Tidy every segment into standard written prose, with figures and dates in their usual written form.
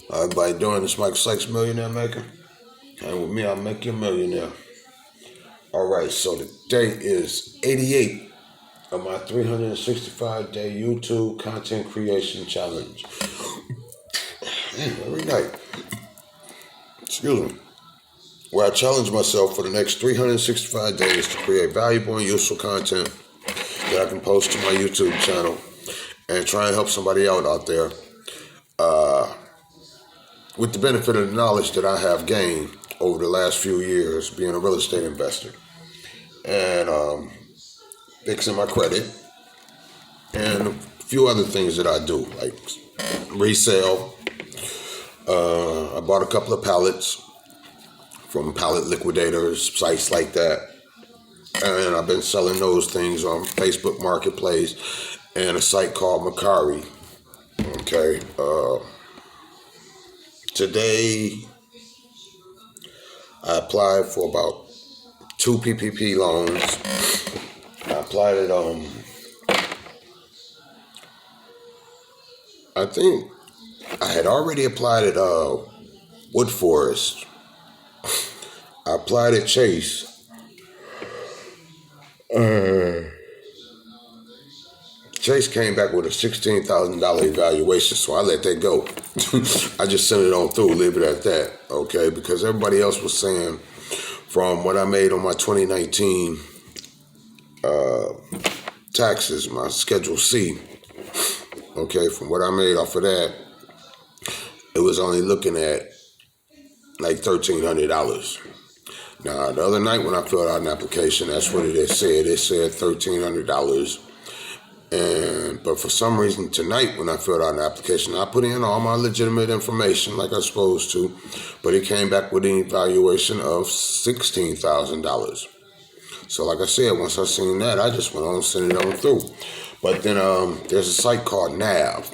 How everybody doing? It's Mike Sykes, Millionaire Maker. And with me, I'll make you a millionaire. All right, so today is 88 of my 365-day YouTube content creation challenge. Every night, excuse me, where I challenge myself for the next 365 days to create valuable and useful content that I can post to my YouTube channel and try and help somebody out there with the benefit of the knowledge that I have gained over the last few years being a real estate investor and fixing my credit and a few other things that I do, like resale. I bought a couple of pallets from pallet liquidators, sites like that, and I've been selling those things on Facebook Marketplace and a site called Macari. Okay, today I applied for about 2 PPP loans. I applied it I think I had already applied at Wood Forest. I applied at Chase. Chase came back with a $16,000 evaluation, so I let that go. I just sent it on through, leave it at that, okay? Because everybody else was saying, from what I made on my 2019 taxes, my Schedule C, okay, from what I made off of that, it was only looking at like $1,300. Now, the other night when I filled out an application, that's what it said. It said $1,300. But for some reason tonight when I filled out an application, I put in all my legitimate information like I was supposed to, but it came back with an evaluation of $16,000. So like I said, once I seen that, I just went on and sent it on through. But then there's a site called NAV,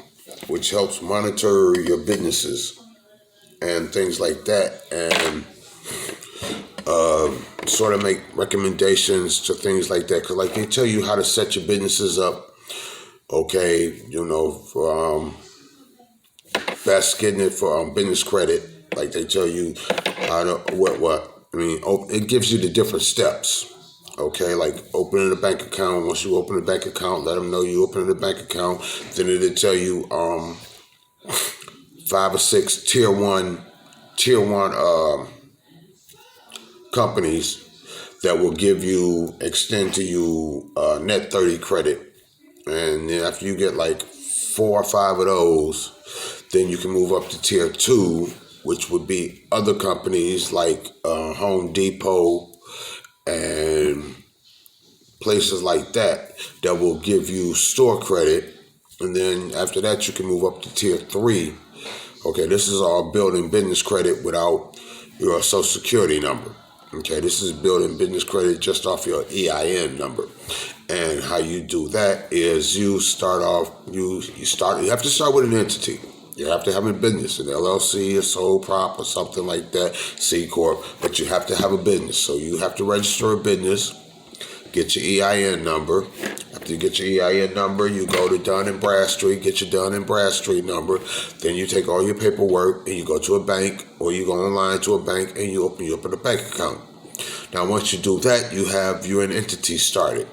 which helps monitor your businesses and things like that, and sort of make recommendations to things like that. Because like they tell you how to set your businesses up, okay, for best getting it for business credit. Like they tell you how to, it gives you the different steps. Okay, like opening a bank account. Once you open a bank account, let them know you opened a bank account. Then it'll tell you 5 or 6 tier one companies that will extend to you net 30 credit. And then after you get like 4 or 5 of those, then you can move up to tier 2, which would be other companies like Home Depot and places like that will give you store credit. And then after that, you can move up to tier 3. Okay, this is all building business credit without your social security number. Okay, this is building business credit just off your EIN number. And how you do that is you have to start with an entity. You have to have a business, an LLC, a sole prop, or something like that, C Corp, but you have to have a business. So you have to register a business, get your EIN number. After you get your EIN number, you go to Dun & Bradstreet, get your Dun & Bradstreet number. Then you take all your paperwork and you go to a bank, or you go online to a bank and you open a bank account. Now, once you do that, you're an entity started.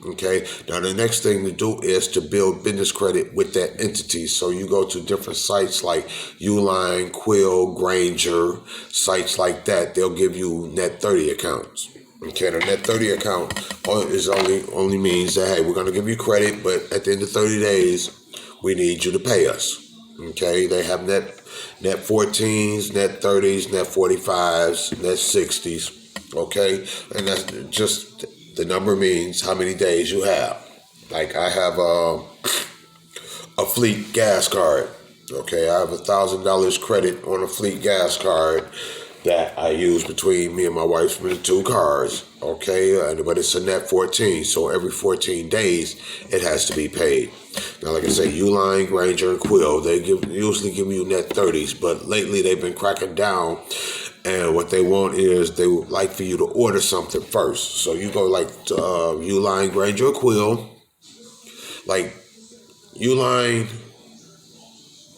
Okay, now the next thing to do is to build business credit with that entity. So you go to different sites like Uline, Quill, Granger, sites like that. They'll give you net 30 accounts. Okay, the net 30 account is only means that, hey, we're going to give you credit, but at the end of 30 days, we need you to pay us. Okay, they have net 14s, net 30s, net 45s, net 60s. Okay, and that's just the number means how many days you have. Like I have a fleet gas card. Okay, I have $1,000 credit on a fleet gas card that I use between me and my wife for the 2 cars. Okay, but it's a net 14, so every 14 days it has to be paid. Now, like I say, Uline, Granger, and Quill, they usually give you net 30s, but lately they've been cracking down. And what they want is they would like for you to order something first. So you go like Uline, Granger, Quill. Like Uline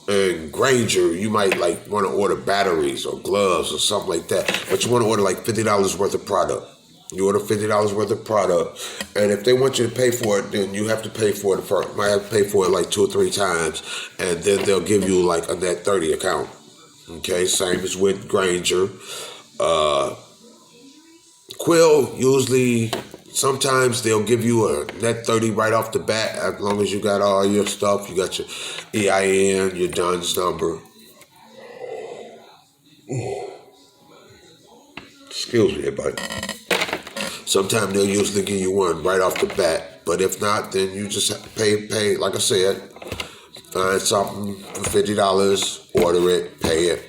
And Granger, you might like want to order batteries or gloves or something like that, but you want to order like $50 worth of product. You order $50 worth of product, and if they want you to pay for it, then you have to pay for it first. You might have to pay for it like 2 or 3 times, and then they'll give you like a net 30 account. Okay, same as with Granger. Quill, usually, sometimes they'll give you a net 30 right off the bat, as long as you got all your stuff. You got your EIN, your DUNS number. Excuse me, buddy. Sometimes they'll usually give you one right off the bat, but if not, then you just have to pay. Like I said, find something for $50, order it, pay it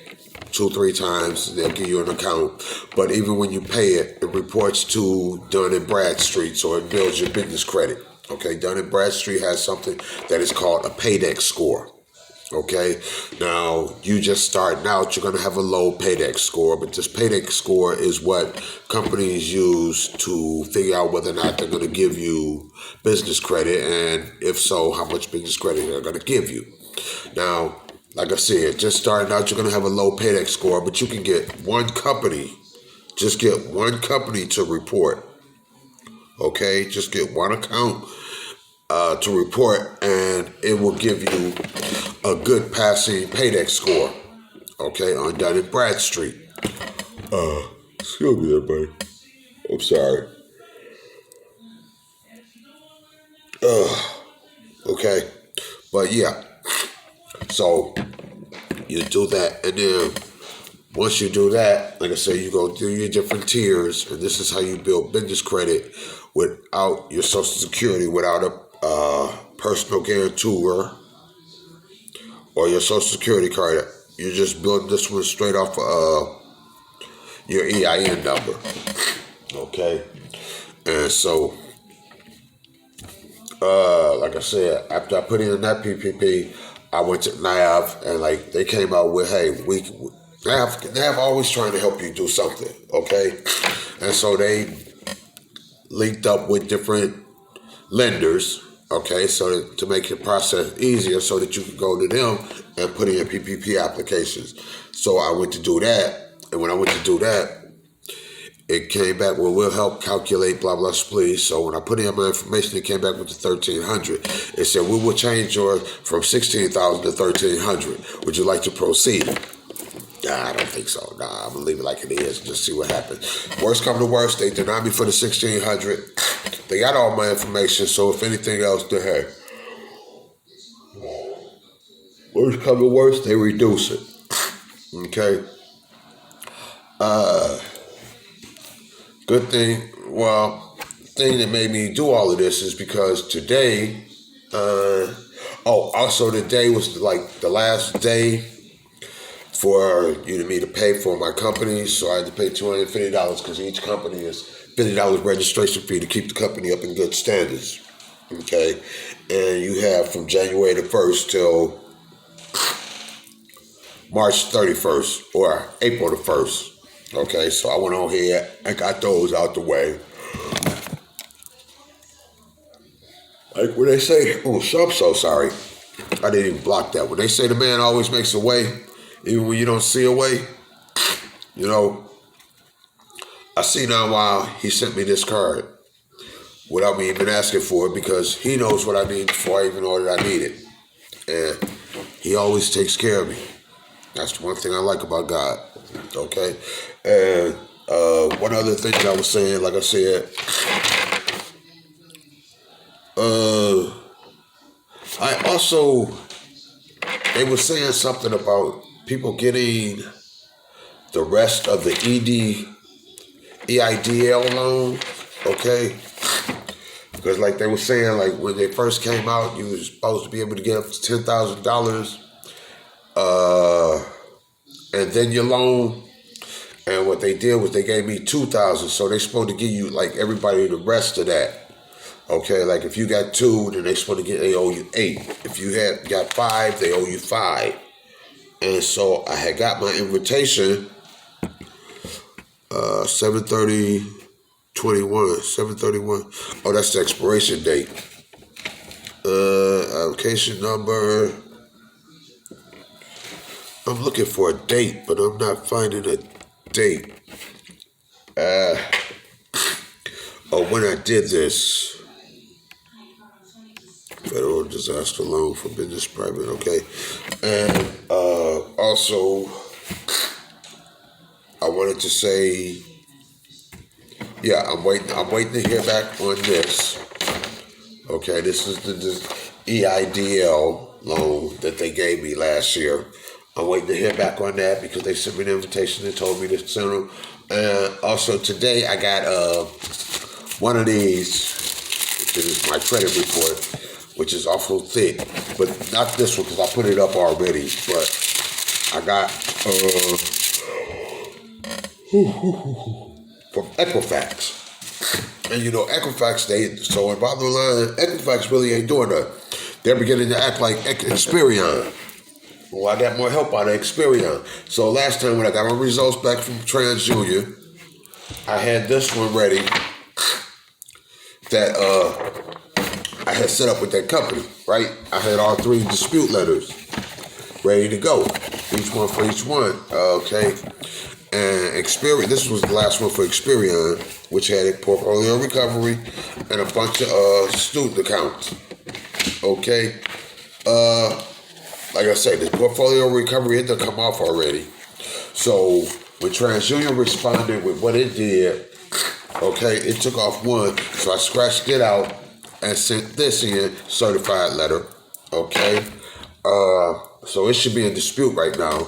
2, 3 times, they'll give you an account. But even when you pay it, it reports to Dun and Bradstreet, so it builds your business credit. Okay, Dun & Bradstreet has something that is called a Paydex score. Okay, now you just starting out, you're going to have a low Paydex score, but this Paydex score is what companies use to figure out whether or not they're going to give you business credit, and if so, how much business credit they're going to give you. Now, like I said, just starting out, you're going to have a low Paydex score, but you can get one company, just get one company to report. Okay, just get one account to report, and it will give you a good passing Paydex score, okay, on Dun & Bradstreet. Excuse me, everybody. I'm sorry. Okay, but yeah, so you do that, and then once you do that, like I say, you go through your different tiers, and this is how you build business credit without your Social Security, without a personal guarantor or your Social Security card. You just build this one straight off your EIN number. Okay, and so like I said, after I put in that PPP, I went to NAV, and like they came out with, hey, NAV always trying to help you do something, okay, and so they linked up with different lenders, okay, so to make your process easier, so that you can go to them and put in your PPP applications. So I went to do that, and when I went to do that, it came back, well, we'll help calculate blah, blah, please. So when I put in my information, it came back with the 1,300. It said, we will change yours from 16,000 to 1,300. Would you like to proceed? Nah, I don't think so. Nah, I'm going to leave it like it is and just see what happens. Worst come to worst, they denied me for the 1,600. They got all my information, so if anything else, then hey. Worst come to worst, they reduce it. Okay? Good thing, well, the thing that made me do all of this is because today, also today was like the last day for you and me to pay for my company, so I had to pay $250 because each company is $50 registration fee to keep the company up in good standards. Okay, and you have from January the 1st till March 31st or April the 1st. Okay, so I went on here and got those out the way. Like when they say, oh, I'm so sorry. I didn't even block that. When they say the man always makes a way, even when you don't see a way, you know, I see now why he sent me this card without me even asking for it, because he knows what I need before I even know that I need it. And he always takes care of me. That's the one thing I like about God. Okay? And one other thing that I was saying, like I said, I also, they were saying something about people getting the rest of the EIDL loan, okay? Because like they were saying, like when they first came out, you were supposed to be able to get up to $10,000, and then your loan. And what they did was they gave me $2,000, so they're supposed to give you like everybody the rest of that. Okay, like if you got 2, then they owe you 8. If you got 5, they owe you 5. And so I had got my invitation 7/30/21. Oh, that's the expiration date. Application number I'm looking for a date, but I'm not finding a date. Oh, when I did this, federal disaster loan for business private, okay. And also, I wanted to say, yeah, I'm waiting. I'm waiting to hear back on this. Okay, this is the EIDL loan that they gave me last year. I'm waiting to hear back on that because they sent me an invitation and told me to send them. And also today I got one of these, which is my credit report, which is awful thick, but not this one because I put it up already. But I got from Equifax. And you know, Equifax, so in bottom line, Equifax really ain't doing that. They're beginning to act like Experian. Well, I got more help out of Experian. So last time when I got my results back from TransUnion, I had this one ready that I had set up with that company, right? I had all 3 dispute letters ready to go, each one for each one, okay? And Experian, this was the last one for Experian, which had a portfolio recovery and a bunch of student accounts. Okay. Like I said, this portfolio recovery had to come off already. So when TransUnion responded with what it did, okay, it took off one. So I scratched it out and sent this in, certified letter. Okay. So it should be in dispute right now.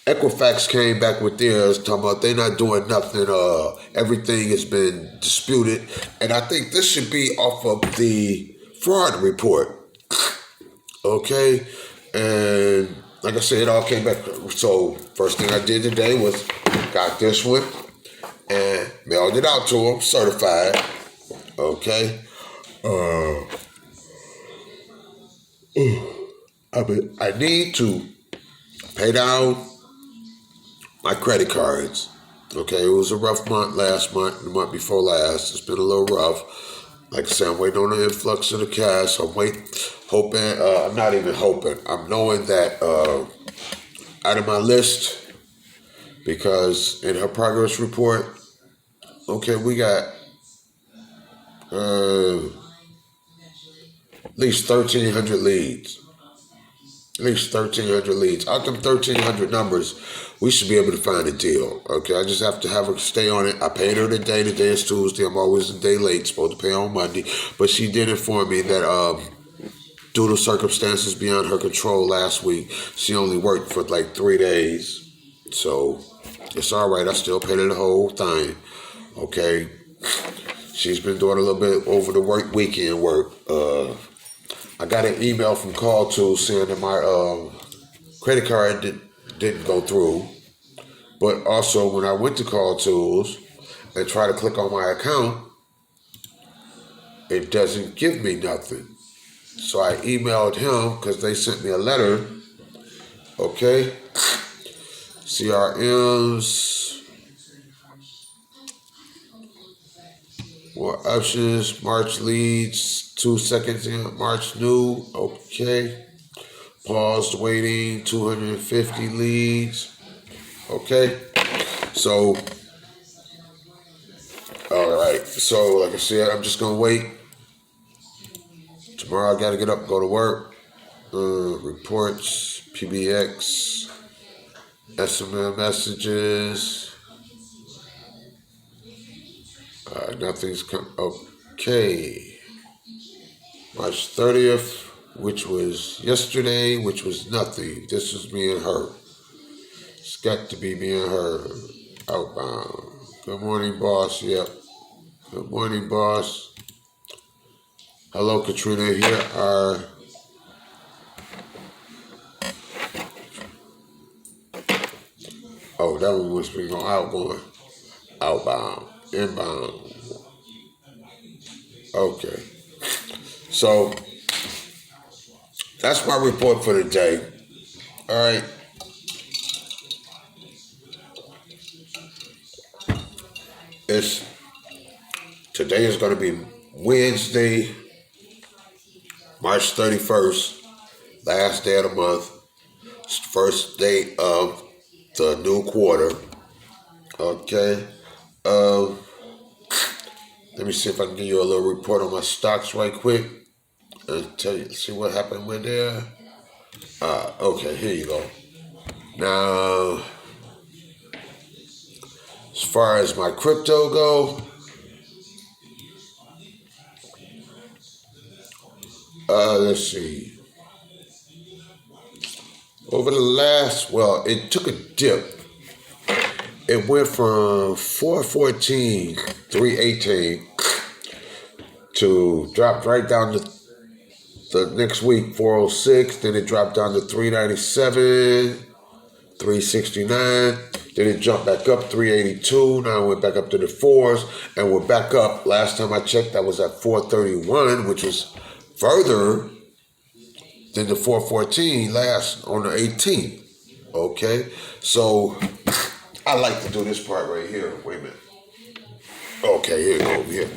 Equifax came back with theirs, talking about they not doing nothing. Everything has been disputed, and I think this should be off of the fraud report. Okay, and like I said, it all came back. So first thing I did today was got this one and mailed it out to them, certified. Okay. I need to pay down my credit cards. Okay, it was a rough month last month, the month before last. It's been a little rough. Like I said, I'm waiting on the influx of the cash. I'm hoping, I'm not even hoping. I'm knowing that out of my list, because in her progress report, okay, we got at least 1,300 leads. At least 1,300 leads. Out them 1,300 numbers, we should be able to find a deal. Okay, I just have to have her stay on it. I paid her today. Today is Tuesday. I'm always a day late. Supposed to pay on Monday. But she did inform me that due to circumstances beyond her control last week, she only worked for like 3 days. So it's all right. I still paid her the whole thing. Okay. She's been doing a little bit over the weekend work. I got an email from Call Tools saying that my credit card didn't go through. But also, when I went to Call Tools and try to click on my account, it doesn't give me nothing. So I emailed him because they sent me a letter. Okay. CRMs, more options, March leads, 2 seconds in, March new. Okay. Paused waiting, 250 leads. Okay. So, all right. So, like I said, I'm just going to wait. Tomorrow I got to get up and go to work. Reports, PBX, SMS messages. Nothing's come. Okay. March 30th, which was yesterday, which was nothing. This was me and her. It's got to be me and her. Outbound. Good morning, boss. Yep. Good morning, boss. Hello, Katrina. Here are that one was being on outgoing. Outbound. Inbound. Okay. So that's my report for the day. All right. Today is going to be Wednesday, March 31st, last day of the month. First day of the new quarter. Okay. Um, Let me see if I can give you a little report on my stocks right quick and tell you, see what happened with there. Okay, here you go. Now, as far as my crypto go, let's see. Over the last, well, it took a dip. It went from 414, 318 to drop right down to the next week, 406. Then it dropped down to 397, 369. Then it jumped back up 382. Now it went back up to the fours, and we're back up. Last time I checked, that was at 431, which was further than the 414 last on the 18th. Okay, so I like to do this part right here. Wait a minute. Okay, here you go, over here.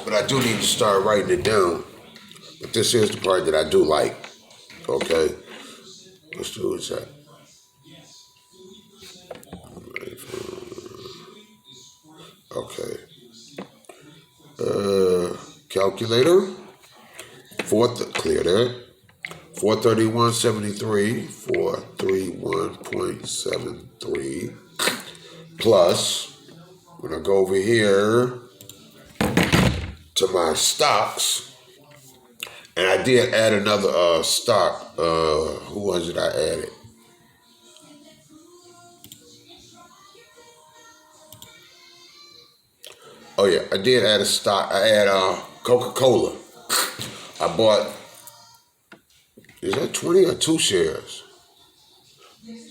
But I do need to start writing it down. But this is the part that I do like. Okay, let's do that. Okay. Calculator. Clear that. 431.73. 431.73 plus. When I go over here to my stocks, and I did add another stock. Who was it I added? Oh yeah, I did add a stock. I had Coca-Cola. I bought, is that 20 or 2 shares?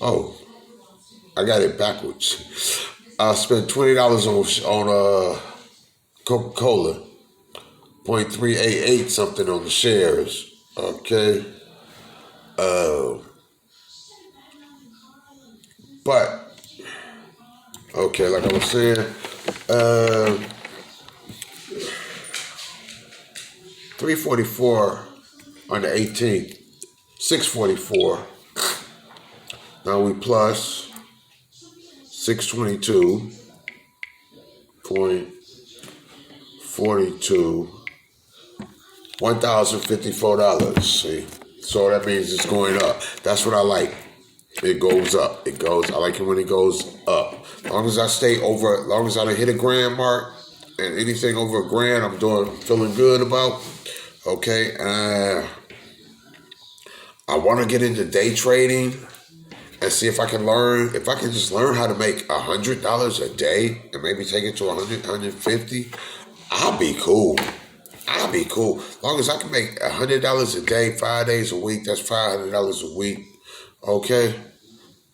Oh, I got it backwards. I spent $20 on Coca-Cola, 0.388 something on the shares. Okay. But, okay, like I was saying, 344 on the 18th, 644. Now we plus 622.42, $1,054. See, so that means it's going up. That's what I like. It goes up. It goes. I like it when it goes up. As long as I stay over, as long as I don't hit a grand mark, and anything over a grand, I'm feeling good about. Okay. I want to get into day trading and see if I can just learn how to make $100 a day and maybe take it to 100, 150. I'll be cool. As long as I can make $100 a day, 5 days a week, that's $500 a week. Okay.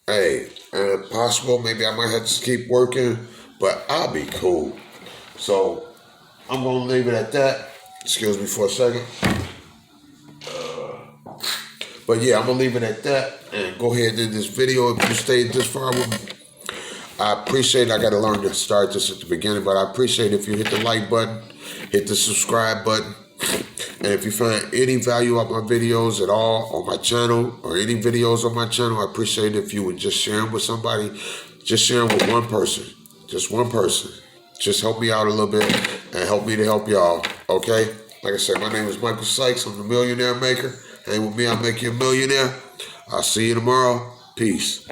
Hey, and if possible, maybe I might have to keep working, but I'll be cool. So I'm going to leave it at that. Excuse me for a second. But yeah, I'm going to leave it at that and go ahead and end this video. If you stayed this far with me, I appreciate it. I got to learn to start this at the beginning, but I appreciate if you hit the like button, hit the subscribe button. And if you find any value of my videos at all on my channel or any videos on my channel, I appreciate it if you would just share them with somebody. Just share them with one person. Just one person. Just help me out a little bit and help me to help y'all. Okay? Like I said, my name is Michael Sykes. I'm the Millionaire Maker. Hang with me, I'll make you a millionaire. I'll see you tomorrow. Peace.